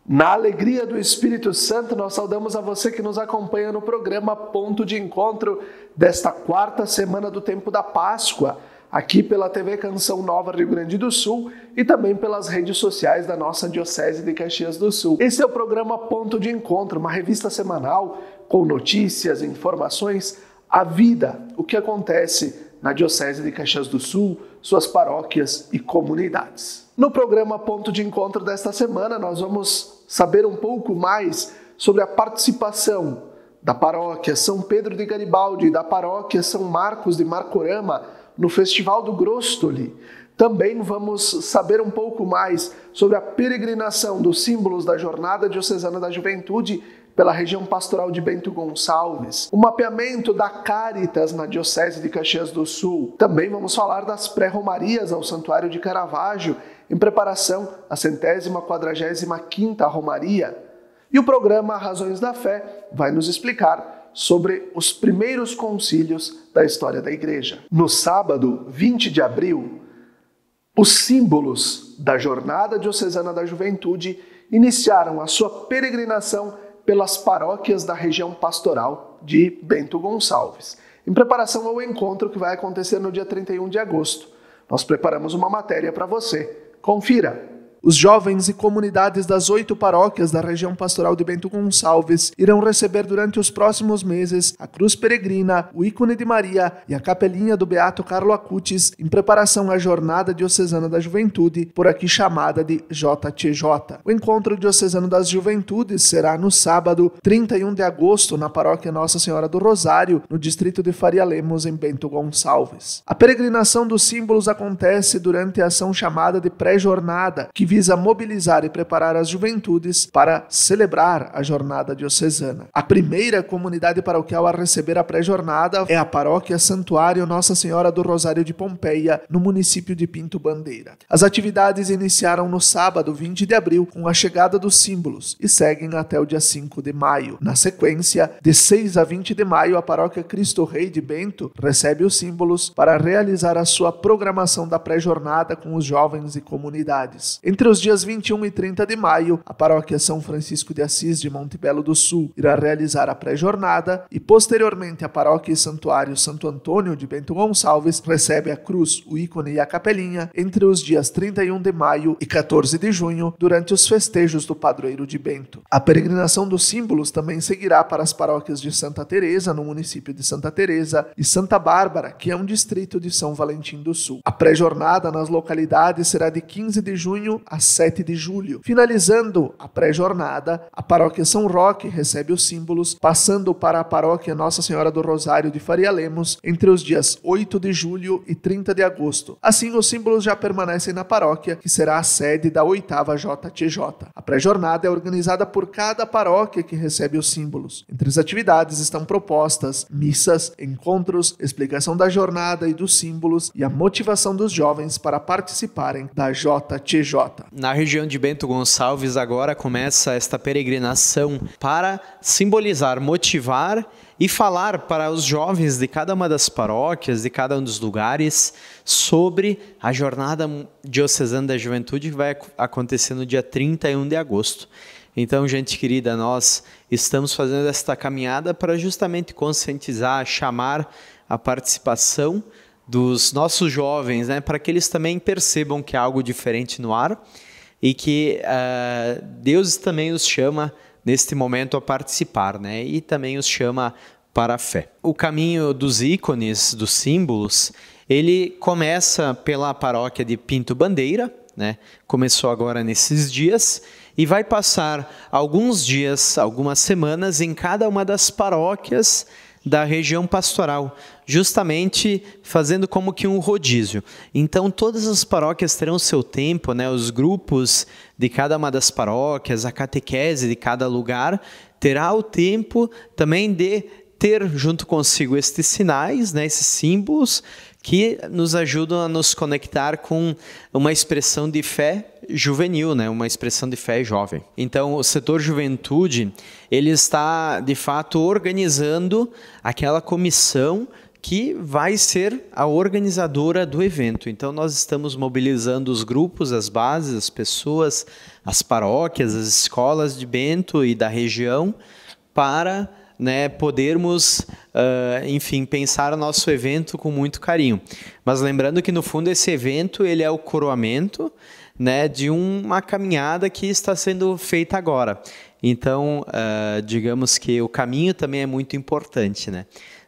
Na alegria do Espírito Santo, nós saudamos a você que nos acompanha no programa Ponto de Encontro desta quarta semana do tempo da Páscoa, aqui pela TV Canção Nova Rio Grande do Sul e também pelas redes sociais da nossa Diocese de Caxias do Sul. Esse é o programa Ponto de Encontro, uma revista semanal com notícias, informações, a vida, o que acontece na Diocese de Caxias do Sul, suas paróquias e comunidades. No programa Ponto de Encontro desta semana, nós vamos saber um pouco mais sobre a participação da paróquia São Pedro de Garibaldi e da paróquia São Marcos de Marcorama no Festival do Grostoli. Também vamos saber um pouco mais sobre a peregrinação dos símbolos da Jornada Diocesana da Juventude pela região pastoral de Bento Gonçalves, o mapeamento da Cáritas na Diocese de Caxias do Sul. Também vamos falar das pré-romarias ao Santuário de Caravaggio, em preparação à 145ª Romaria. E o programa Razões da Fé vai nos explicar sobre os primeiros concílios da história da Igreja. No sábado, 20 de abril, os símbolos da Jornada Diocesana da Juventude iniciaram a sua peregrinação pelas paróquias da região pastoral de Bento Gonçalves, em preparação ao encontro que vai acontecer no dia 31 de agosto. Nós preparamos uma matéria para você. Confira! Os jovens e comunidades das 8 paróquias da região pastoral de Bento Gonçalves irão receber durante os próximos meses a cruz peregrina, o ícone de Maria e a capelinha do Beato Carlo Acutis em preparação à Jornada Diocesana da Juventude, por aqui chamada de JTJ. O Encontro Diocesano das Juventudes será no sábado, 31 de agosto, na paróquia Nossa Senhora do Rosário, no distrito de Faria Lemos, em Bento Gonçalves. A peregrinação dos símbolos acontece durante a ação chamada de pré-jornada, que visa mobilizar e preparar as juventudes para celebrar a jornada diocesana. A primeira comunidade paroquial a receber a pré-jornada é a paróquia Santuário Nossa Senhora do Rosário de Pompeia, no município de Pinto Bandeira. As atividades iniciaram no sábado, 20 de abril, com a chegada dos símbolos e seguem até o dia 5 de maio. Na sequência, de 6 a 20 de maio, a paróquia Cristo Rei de Bento recebe os símbolos para realizar a sua programação da pré-jornada com os jovens e comunidades. Entre os dias 21 e 30 de maio, a paróquia São Francisco de Assis de Monte Belo do Sul irá realizar a pré-jornada e, posteriormente, a paróquia e santuário Santo Antônio de Bento Gonçalves recebe a cruz, o ícone e a capelinha entre os dias 31 de maio e 14 de junho, durante os festejos do padroeiro de Bento. A peregrinação dos símbolos também seguirá para as paróquias de Santa Teresa, no município de Santa Teresa, e Santa Bárbara, que é um distrito de São Valentim do Sul. A pré-jornada nas localidades será de 15 de junho a 7 de julho. Finalizando a pré-jornada, a paróquia São Roque recebe os símbolos, passando para a paróquia Nossa Senhora do Rosário de Faria Lemos entre os dias 8 de julho e 30 de agosto. Assim, os símbolos já permanecem na paróquia, que será a sede da 8ª JTJ. A pré-jornada é organizada por cada paróquia que recebe os símbolos. Entre as atividades estão propostas, missas, encontros, explicação da jornada e dos símbolos e a motivação dos jovens para participarem da JTJ. Na região de Bento Gonçalves agora começa esta peregrinação para simbolizar, motivar e falar para os jovens de cada uma das paróquias, de cada um dos lugares, sobre a Jornada Diocesana da Juventude que vai acontecer no dia 31 de agosto. Então, gente querida, nós estamos fazendo esta caminhada para justamente conscientizar, chamar a participação dos nossos jovens, né, para que eles também percebam que há algo diferente no ar e que Deus também os chama neste momento a participar, né, e também os chama para a fé. O caminho dos ícones, dos símbolos, ele começa pela paróquia de Pinto Bandeira, né, começou agora nesses dias, e vai passar alguns dias, algumas semanas em cada uma das paróquias da região pastoral, justamente fazendo como que um rodízio. Então, todas as paróquias terão seu tempo, né? Os grupos de cada uma das paróquias, a catequese de cada lugar, terá o tempo também de ter junto consigo estes sinais, né? Esses símbolos que nos ajudam a nos conectar com uma expressão de fé juvenil, né? Uma expressão de fé jovem. Então, o setor juventude, ele está, de fato, organizando aquela comissão que vai ser a organizadora do evento. Então, nós estamos mobilizando os grupos, as bases, as pessoas, as paróquias, as escolas de Bento e da região para podermos, enfim, pensar o nosso evento com muito carinho. Mas lembrando que, no fundo, esse evento ele é o coroamento de uma caminhada que está sendo feita agora. Então, digamos que o caminho também é muito importante,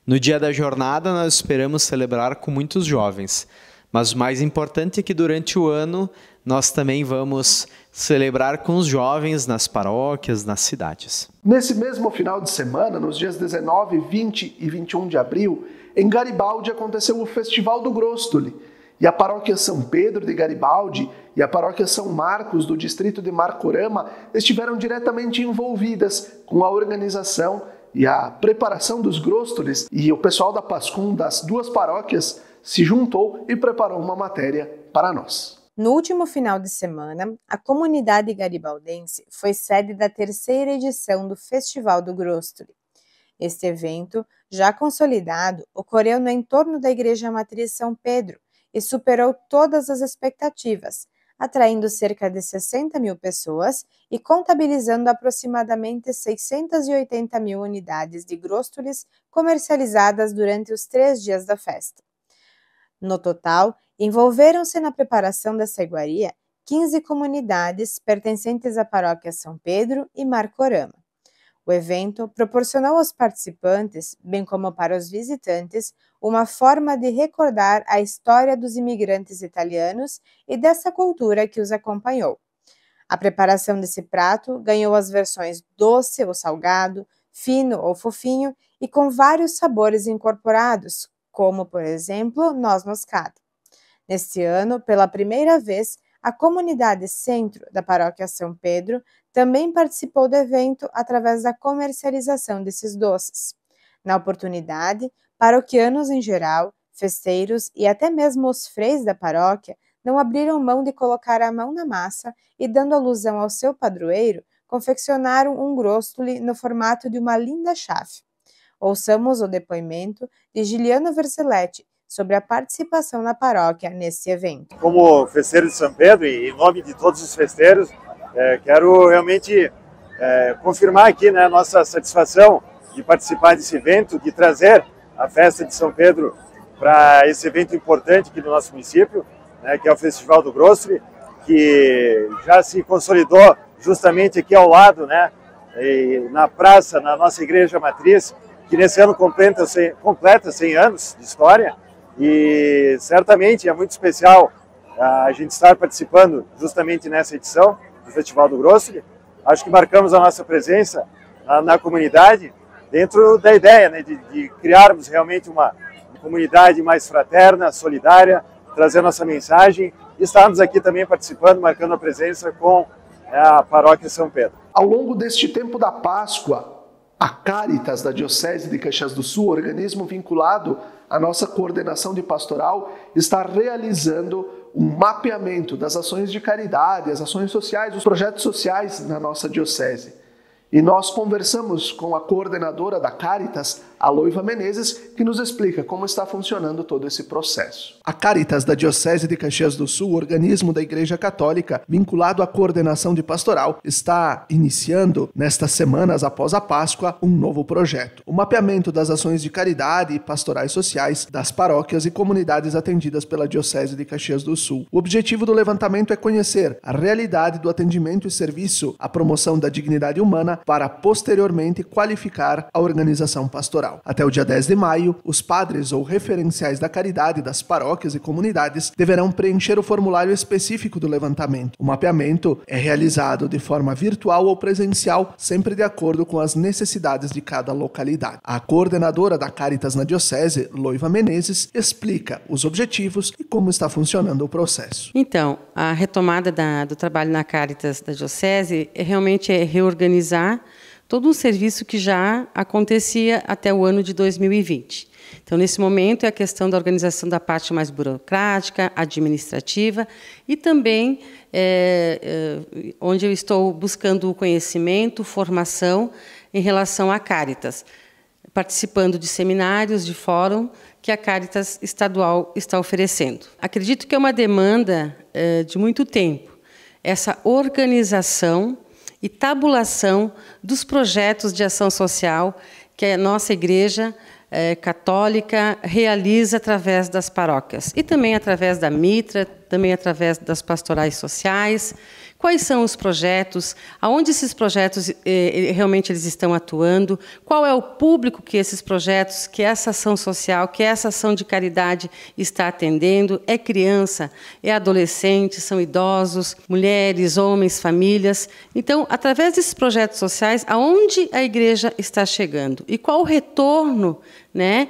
No dia da jornada, nós esperamos celebrar com muitos jovens. Mas o mais importante é que durante o ano nós também vamos celebrar com os jovens nas paróquias, nas cidades. Nesse mesmo final de semana, nos dias 19, 20 e 21 de abril, em Garibaldi aconteceu o Festival do Grostoli. E a paróquia São Pedro de Garibaldi e a paróquia São Marcos do distrito de Marcorama estiveram diretamente envolvidas com a organização e a preparação dos Gróstolis, e o pessoal da Pascum das duas paróquias se juntou e preparou uma matéria para nós. No último final de semana, a comunidade garibaldense foi sede da terceira edição do Festival do Grostoli. Este evento, já consolidado, ocorreu no entorno da Igreja Matriz São Pedro e superou todas as expectativas, atraindo cerca de 60 mil pessoas e contabilizando aproximadamente 680 mil unidades de Gróstolis comercializadas durante os 3 dias da festa. No total, envolveram-se na preparação dessa iguaria 15 comunidades pertencentes à paróquia São Pedro e Marcorama. O evento proporcionou aos participantes, bem como para os visitantes, uma forma de recordar a história dos imigrantes italianos e dessa cultura que os acompanhou. A preparação desse prato ganhou as versões doce ou salgado, fino ou fofinho e com vários sabores incorporados, como, por exemplo, noz moscada. Neste ano, pela primeira vez, a comunidade centro da paróquia São Pedro também participou do evento através da comercialização desses doces. Na oportunidade, paroquianos em geral, festeiros e até mesmo os freis da paróquia não abriram mão de colocar a mão na massa e, dando alusão ao seu padroeiro, confeccionaram um Gróstoli no formato de uma linda chave. Ouçamos o depoimento de Giliano Verselletti sobre a participação na paróquia nesse evento. Como festeiro de São Pedro e em nome de todos os festeiros, quero realmente confirmar aqui a nossa satisfação de participar desse evento, de trazer a festa de São Pedro para esse evento importante aqui do nosso município, que é o Festival do Grostoli, que já se consolidou justamente aqui ao lado, na praça, na nossa igreja matriz, que nesse ano completa 100 anos de história, e certamente é muito especial a gente estar participando justamente nessa edição do Festival do Grostoli. Acho que marcamos a nossa presença na comunidade dentro da ideia de criarmos realmente uma comunidade mais fraterna, solidária, trazer nossa mensagem e estarmos aqui também participando, marcando a presença com a paróquia São Pedro. Ao longo deste tempo da Páscoa, a Caritas da Diocese de Caxias do Sul, organismo vinculado à nossa coordenação de pastoral, está realizando um mapeamento das ações de caridade, as ações sociais, os projetos sociais na nossa diocese. E nós conversamos com a coordenadora da Caritas, a Loiva Menezes, que nos explica como está funcionando todo esse processo. A Caritas da Diocese de Caxias do Sul, organismo da Igreja Católica vinculado à coordenação de pastoral, está iniciando, nestas semanas após a Páscoa, um novo projeto. O mapeamento das ações de caridade e pastorais sociais das paróquias e comunidades atendidas pela Diocese de Caxias do Sul. O objetivo do levantamento é conhecer a realidade do atendimento e serviço à promoção da dignidade humana para posteriormente qualificar a organização pastoral. Até o dia 10 de maio, os padres ou referenciais da caridade das paróquias e comunidades deverão preencher o formulário específico do levantamento. O mapeamento é realizado de forma virtual ou presencial, sempre de acordo com as necessidades de cada localidade. A coordenadora da Caritas na Diocese, Loiva Menezes, explica os objetivos e como está funcionando o processo. Então, a retomada do trabalho na Caritas da Diocese realmente é reorganizar todo um serviço que já acontecia até o ano de 2020. Então, nesse momento, é a questão da organização da parte mais burocrática, administrativa, e também onde eu estou buscando o conhecimento, formação em relação à Caritas. participando de seminários, de fórum, que a Caritas Estadual está oferecendo. Acredito que é uma demanda de muito tempo, essa organização e tabulação dos projetos de ação social que a nossa Igreja Católica realiza através das paróquias e também através da Mitra, também através das pastorais sociais. Quais são os projetos, aonde esses projetos realmente eles estão atuando, qual é o público que esses projetos, que essa ação social, que essa ação de caridade está atendendo, é criança, é adolescente, são idosos, mulheres, homens, famílias. Então, através desses projetos sociais, aonde a igreja está chegando e qual o retorno, né,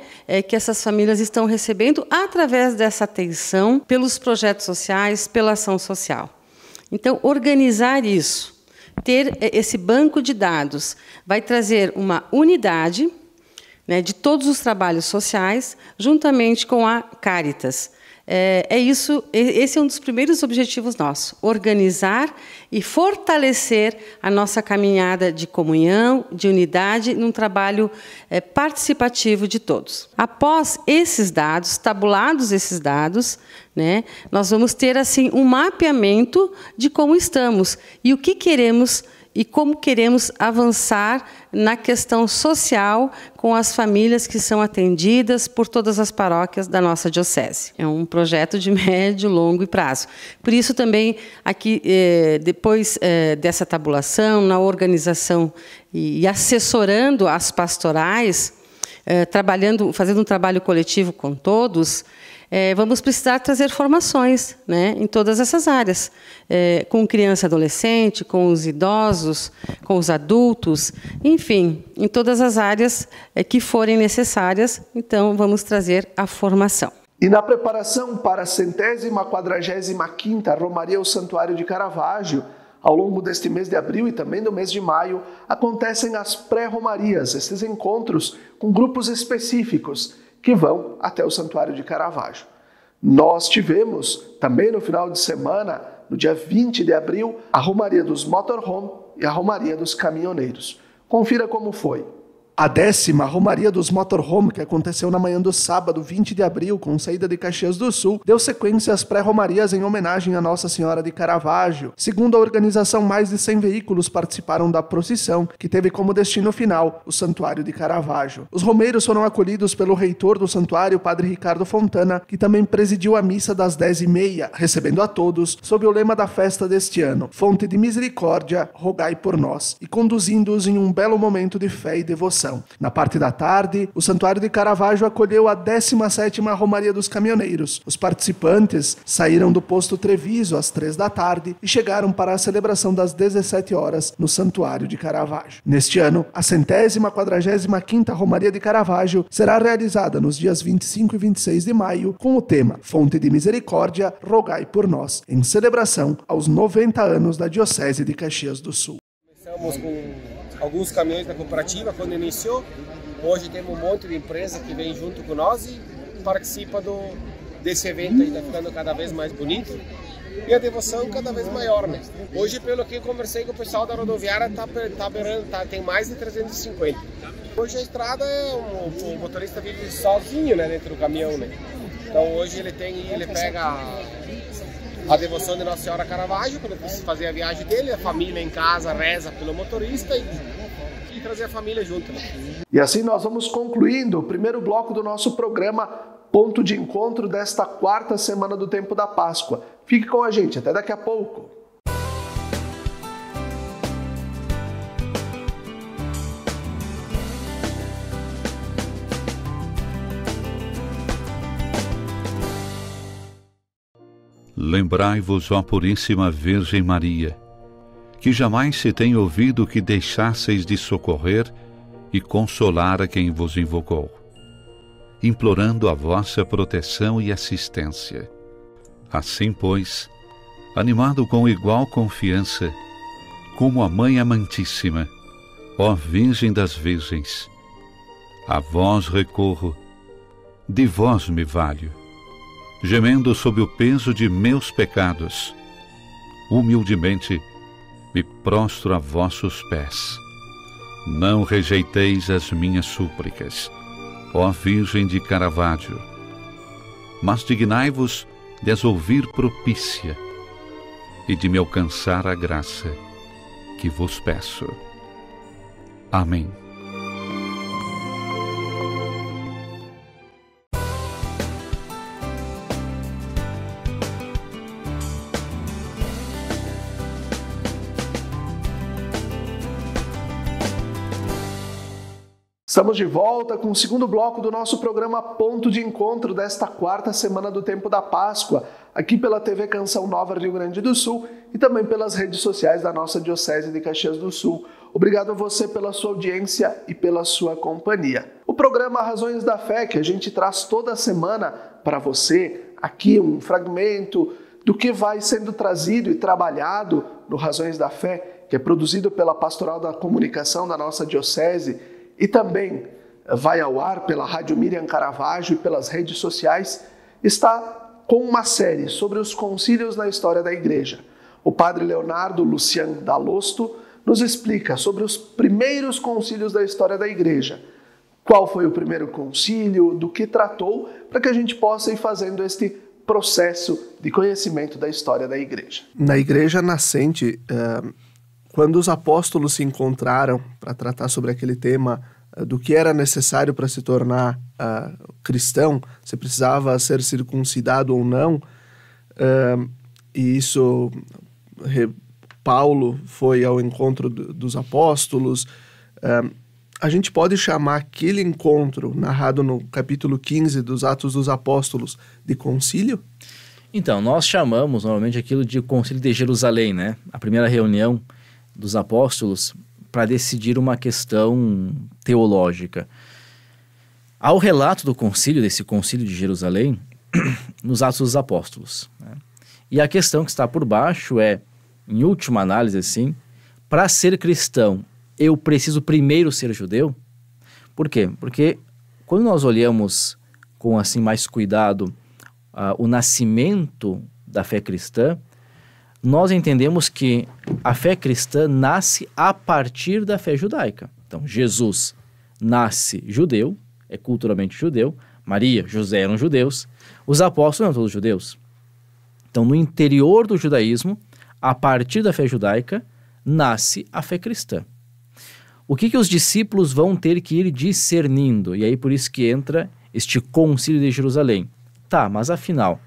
que essas famílias estão recebendo através dessa atenção pelos projetos sociais, pela ação social. Então, organizar isso, ter esse banco de dados, vai trazer uma unidade, né, de todos os trabalhos sociais, juntamente com a Caritas. Esse é um dos primeiros objetivos nossos, organizar e fortalecer a nossa caminhada de comunhão, de unidade, num trabalho participativo de todos. Após esses dados, tabulados esses dados, né, nós vamos ter assim um mapeamento de como estamos e o que queremos e como queremos avançar na questão social com as famílias que são atendidas por todas as paróquias da nossa diocese. É um projeto de médio, longo e prazo. Por isso também, aqui, depois dessa tabulação, na organização e assessorando as pastorais, fazendo um trabalho coletivo com todos, vamos precisar trazer formações, né, em todas essas áreas, com criança e adolescente, com os idosos, com os adultos, enfim, em todas as áreas que forem necessárias, então vamos trazer a formação. E na preparação para a 145ª Romaria ao Santuário de Caravaggio, ao longo deste mês de abril e também do mês de maio, acontecem as pré-romarias, esses encontros com grupos específicos que vão até o Santuário de Caravaggio. Nós tivemos, também no final de semana, no dia 20 de abril, a Romaria dos Motorhome e a Romaria dos Caminhoneiros. Confira como foi. A 10ª Romaria dos Motorhome, que aconteceu na manhã do sábado, 20 de abril, com saída de Caxias do Sul, deu sequência às pré-romarias em homenagem a Nossa Senhora de Caravaggio. Segundo a organização, mais de 100 veículos participaram da procissão, que teve como destino final o Santuário de Caravaggio. Os romeiros foram acolhidos pelo reitor do santuário, Padre Ricardo Fontana, que também presidiu a missa das 10h30, recebendo a todos sob o lema da festa deste ano, Fonte de Misericórdia, rogai por nós, e conduzindo-os em um belo momento de fé e devoção. Na parte da tarde, o Santuário de Caravaggio acolheu a 17ª Romaria dos Caminhoneiros. Os participantes saíram do posto Treviso às 3 da tarde e chegaram para a celebração das 17 horas no Santuário de Caravaggio. Neste ano, a 145ª Romaria de Caravaggio será realizada nos dias 25 e 26 de maio com o tema Fonte de Misericórdia, rogai por nós, em celebração aos 90 anos da Diocese de Caxias do Sul. Começamos com alguns caminhões da cooperativa quando iniciou. Hoje temos um monte de empresa que vem junto com nós e participa desse evento aí, tá ficando cada vez mais bonito e a devoção cada vez maior, né? Hoje, pelo que eu conversei com o pessoal da rodoviária, tem mais de 350. Hoje a estrada, o motorista vive sozinho, né, dentro do caminhão, né? Então hoje ele pega a devoção de Nossa Senhora Caravaggio, quando precisa fazer a viagem dele, a família em casa reza pelo motorista e trazer a família junto. Né? E assim nós vamos concluindo o primeiro bloco do nosso programa Ponto de Encontro desta quarta semana do Tempo da Páscoa. Fique com a gente, até daqui a pouco. Lembrai-vos, ó Puríssima Virgem Maria, que jamais se tem ouvido que deixasseis de socorrer e consolar a quem vos invocou, implorando a vossa proteção e assistência. Assim, pois, animado com igual confiança, como a Mãe Amantíssima, ó Virgem das Virgens, a vós recorro, de vós me valho, gemendo sob o peso de meus pecados, humildemente me prostro a vossos pés, Não rejeiteis as minhas súplicas, ó Virgem de Caravaggio, mas dignai-vos de as ouvir propícia e de me alcançar a graça que vos peço. Amém. Estamos de volta com o segundo bloco do nosso programa Ponto de Encontro desta quarta semana do Tempo da Páscoa, aqui pela TV Canção Nova Rio Grande do Sul e também pelas redes sociais da nossa Diocese de Caxias do Sul. Obrigado a você pela sua audiência e pela sua companhia. O programa Razões da Fé, que a gente traz toda semana para você, aqui um fragmento do que vai sendo trazido e trabalhado no Razões da Fé, que é produzido pela Pastoral da Comunicação da nossa Diocese, e também vai ao ar pela Rádio Miriam Caravaggio e pelas redes sociais, está com uma série sobre os concílios na história da Igreja. O padre Leonardo Lucian Dalosto nos explica sobre os primeiros concílios da história da Igreja. Qual foi o primeiro concílio, do que tratou, para que a gente possa ir fazendo este processo de conhecimento da história da Igreja. Na Igreja nascente, quando os apóstolos se encontraram para tratar sobre aquele tema do que era necessário para se tornar cristão, se precisava ser circuncidado ou não, e isso, Paulo foi ao encontro dos apóstolos, a gente pode chamar aquele encontro narrado no capítulo 15 dos Atos dos Apóstolos de concílio? Então, nós chamamos normalmente aquilo de Concílio de Jerusalém, né? A primeira reunião dos apóstolos para decidir uma questão teológica. Há o relato do concílio, desse concílio de Jerusalém, nos Atos dos Apóstolos, né? E a questão que está por baixo é, em última análise assim, para ser cristão, eu preciso primeiro ser judeu? Por quê? Porque quando nós olhamos com assim mais cuidado o nascimento da fé cristã, nós entendemos que a fé cristã nasce a partir da fé judaica. Então, Jesus nasce judeu, é culturalmente judeu, Maria, José eram judeus, os apóstolos eram todos judeus. Então, no interior do judaísmo, a partir da fé judaica, nasce a fé cristã. O que os discípulos vão ter que ir discernindo? E aí por isso que entra este concílio de Jerusalém. Tá, mas afinal,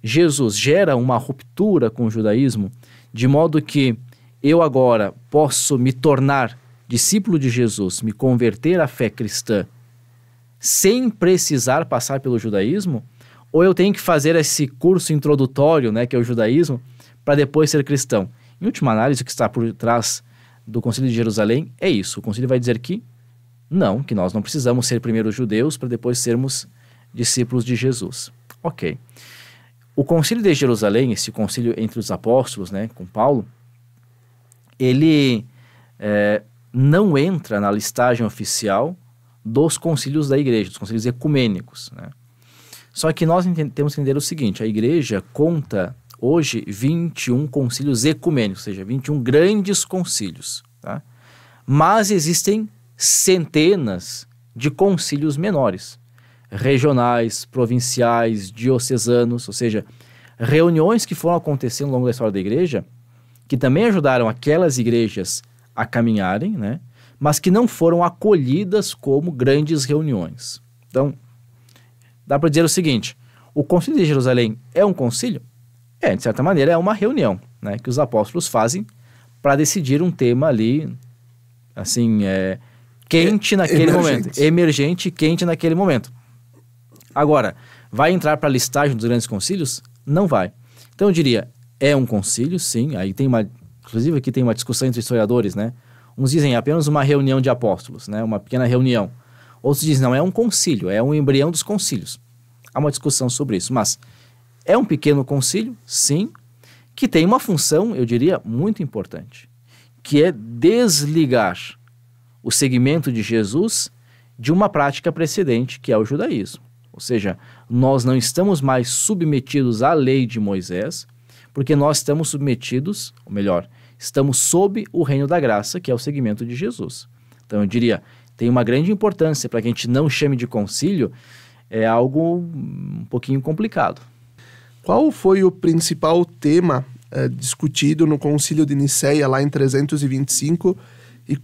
Jesus gera uma ruptura com o judaísmo, de modo que eu agora posso me tornar discípulo de Jesus, me converter à fé cristã, sem precisar passar pelo judaísmo? Ou eu tenho que fazer esse curso introdutório, né, que é o judaísmo, para depois ser cristão? Em última análise, o que está por trás do Concílio de Jerusalém é isso. O concílio vai dizer que não, que nós não precisamos ser primeiro judeus para depois sermos discípulos de Jesus. Ok. O Concílio de Jerusalém, esse concílio entre os apóstolos, né, com Paulo, ele não entra na listagem oficial dos concílios da igreja, dos concílios ecumênicos, né? Só que nós temos que entender o seguinte: a igreja conta hoje 21 concílios ecumênicos, ou seja, 21 grandes concílios, tá? Mas existem centenas de concílios menores, regionais, provinciais, diocesanos, ou seja, reuniões que foram acontecendo ao longo da história da igreja, que também ajudaram aquelas igrejas a caminharem, né? Mas que não foram acolhidas como grandes reuniões. Então, dá para dizer o seguinte: o Concílio de Jerusalém é um concílio? De certa maneira é uma reunião, né, que os apóstolos fazem para decidir um tema ali, assim, quente naquele momento, emergente, quente naquele momento. Agora, vai entrar para a listagem dos grandes concílios? Não vai. Então eu diria, é um concílio, sim. Aí tem inclusive aqui tem uma discussão entre historiadores, né? Uns dizem apenas uma reunião de apóstolos, né, uma pequena reunião. Outros dizem, não, é um concílio, é um embrião dos concílios. Há uma discussão sobre isso, mas é um pequeno concílio, sim, que tem uma função, eu diria, muito importante, que é desligar o segmento de Jesus de uma prática precedente, que é o judaísmo. Ou seja, nós não estamos mais submetidos à lei de Moisés, porque nós estamos submetidos, ou melhor, estamos sob o reino da graça, que é o segmento de Jesus. Então eu diria, tem uma grande importância para que a gente não chame de concílio, é algo um pouquinho complicado. Qual foi o principal tema discutido no Concílio de Nicéia lá em 325 e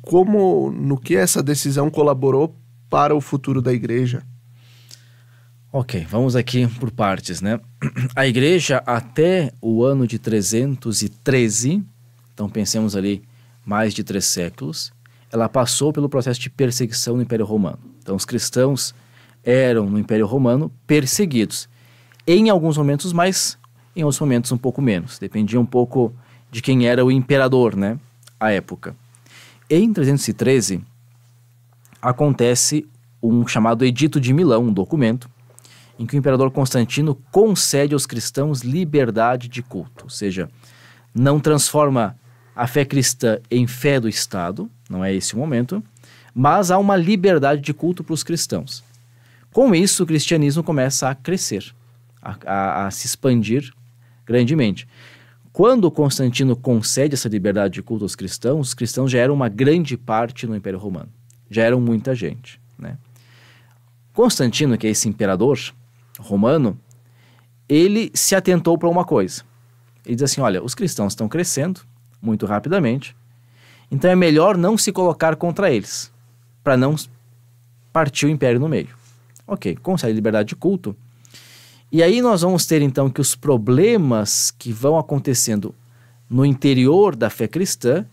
no que essa decisão colaborou para o futuro da igreja? Ok, vamos aqui por partes, né? A igreja até o ano de 313, então pensemos ali mais de 3 séculos, ela passou pelo processo de perseguição no Império Romano. Então os cristãos eram no Império Romano perseguidos, em alguns momentos mais, em outros momentos um pouco menos, dependia um pouco de quem era o imperador, né, à época. Em 313 acontece um chamado Edito de Milão, um documento em que o imperador Constantino concede aos cristãos liberdade de culto, ou seja, não transforma a fé cristã em fé do Estado, não é esse o momento, mas há uma liberdade de culto para os cristãos. Com isso, o cristianismo começa a crescer, a se expandir grandemente. Quando Constantino concede essa liberdade de culto aos cristãos, os cristãos já eram uma grande parte no Império Romano, já eram muita gente, né? Constantino, que é esse imperador romano, ele se atentou para uma coisa. Ele diz assim, olha, os cristãos estão crescendo muito rapidamente, então é melhor não se colocar contra eles, para não partir o império no meio. Ok, concede liberdade de culto. E aí nós vamos ter então que os problemas que vão acontecendo no interior da fé cristã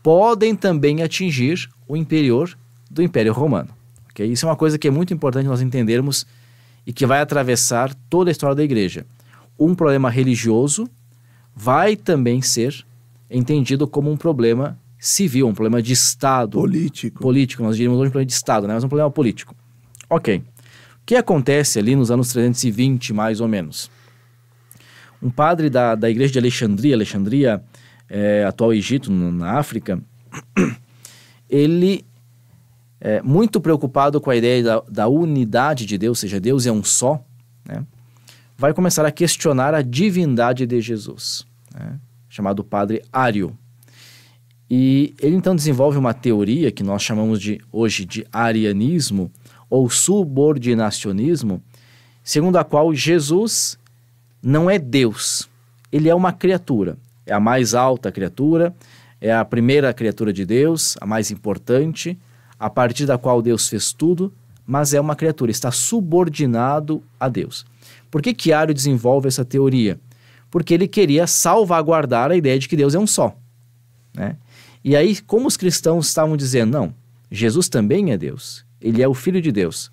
podem também atingir o interior do Império Romano. Okay? Isso é uma coisa que é muito importante nós entendermos e que vai atravessar toda a história da igreja. Um problema religioso vai também ser entendido como um problema civil, um problema de Estado. Político, nós diríamos hoje um problema de Estado, né? Mas um problema político. Ok. O que acontece ali nos anos 320, mais ou menos? Um padre da igreja de Alexandria, atual Egito, na África, ele muito preocupado com a ideia da unidade de Deus, ou seja, Deus é um só, né? Vai começar a questionar a divindade de Jesus, né? Chamado padre Ário. E ele então desenvolve uma teoria que nós chamamos hoje de arianismo ou subordinacionismo, segundo a qual Jesus não é Deus, ele é uma criatura, é a mais alta criatura, é a primeira criatura de Deus, a mais importante, a partir da qual Deus fez tudo, mas é uma criatura, está subordinado a Deus. Por que Ário desenvolve essa teoria? Porque ele queria salvaguardar a ideia de que Deus é um só, né? E aí, como os cristãos estavam dizendo, não, Jesus também é Deus, ele é o Filho de Deus.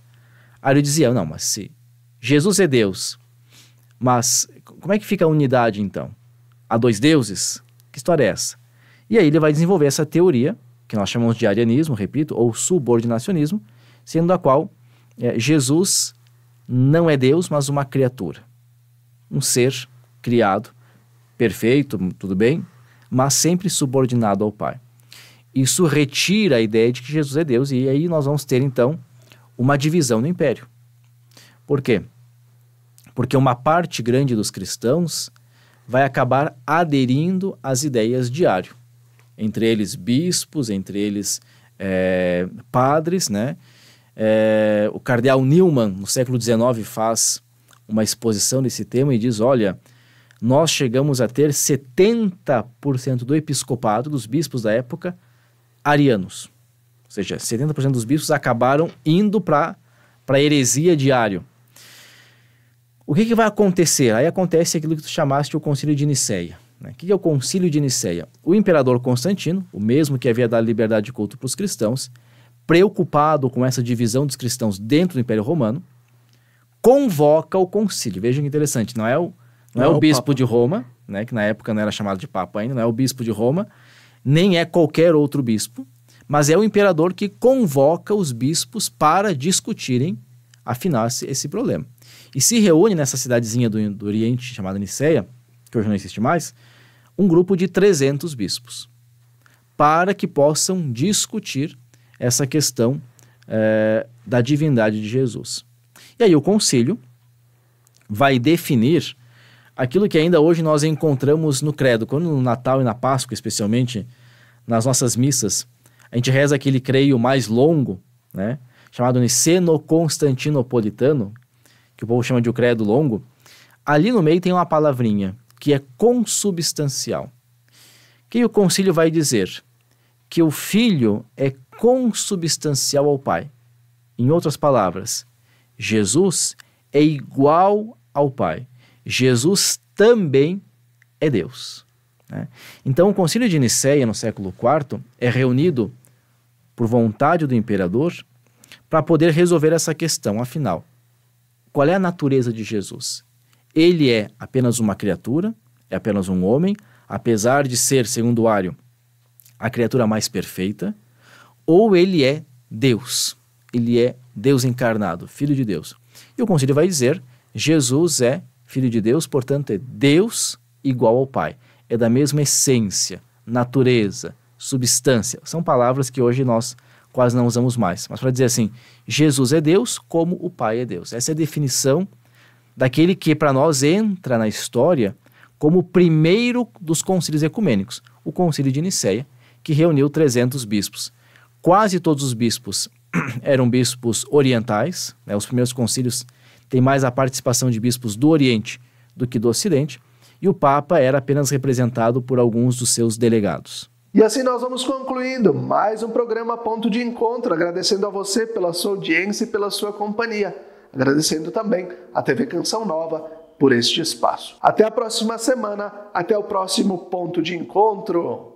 Ário dizia, não, mas se Jesus é Deus, mas como é que fica a unidade então? Há 2 deuses? Que história é essa? E aí ele vai desenvolver essa teoria, que nós chamamos de arianismo, repito, ou subordinacionismo, sendo a qual Jesus não é Deus, mas uma criatura. Um ser criado, perfeito, tudo bem, mas sempre subordinado ao Pai. Isso retira a ideia de que Jesus é Deus, e aí nós vamos ter então uma divisão no Império. Por quê? Porque uma parte grande dos cristãos vai acabar aderindo às ideias de Ário. Entre eles bispos, entre eles padres, né? O cardeal Newman, no século XIX, faz uma exposição desse tema e diz, olha, nós chegamos a ter 70% do episcopado, dos bispos da época, arianos. Ou seja, 70% dos bispos acabaram indo para a heresia de Ário. O que vai acontecer? Aí acontece aquilo que tu chamaste o Concílio de Nicéia. Né? O que é o Concílio de Nicéia? O imperador Constantino, o mesmo que havia dado liberdade de culto para os cristãos, preocupado com essa divisão dos cristãos dentro do Império Romano, convoca o concílio. Vejam que interessante, não é o bispo Papa de Roma, né, que na época não era chamado de Papa ainda, não é o bispo de Roma, nem é qualquer outro bispo, mas é o imperador que convoca os bispos para discutirem, afinal, esse problema. E se reúne nessa cidadezinha do Oriente, chamada Nicéia, que hoje não existe mais, um grupo de 300 bispos, para que possam discutir essa questão da divindade de Jesus. E aí o concílio vai definir aquilo que ainda hoje nós encontramos no credo. Quando no Natal e na Páscoa, especialmente, nas nossas missas, A gente reza aquele creio mais longo, né? Chamado Niceno-Constantinopolitano, que o povo chama de o credo longo. Ali no meio tem uma palavrinha que é consubstancial. O que o concílio vai dizer? Que o Filho é consubstancial ao Pai. Em outras palavras, Jesus é igual ao Pai. Jesus também é Deus. Né? Então, o Concílio de Nicéia, no século IV, é reunido por vontade do imperador para poder resolver essa questão. Afinal, qual é a natureza de Jesus? Ele é apenas uma criatura, é apenas um homem, apesar de ser, segundo Ário, a criatura mais perfeita, ou ele é Deus? Ele é Deus encarnado, Filho de Deus. E o concílio vai dizer, Jesus é Filho de Deus, portanto é Deus igual ao Pai. É da mesma essência, natureza, substância. São palavras que hoje nós quase não usamos mais. Mas para dizer assim, Jesus é Deus como o Pai é Deus. Essa é a definição daquele que para nós entra na história como o primeiro dos concílios ecumênicos, o Concílio de Nicéia, que reuniu 300 bispos. Quase todos os bispos eram bispos orientais, né? Os primeiros concílios têm mais a participação de bispos do Oriente do que do Ocidente, e o Papa era apenas representado por alguns dos seus delegados. E assim nós vamos concluindo mais um programa Ponto de Encontro, agradecendo a você pela sua audiência e pela sua companhia, agradecendo também a TV Canção Nova por este espaço. Até a próxima semana, até o próximo Ponto de Encontro.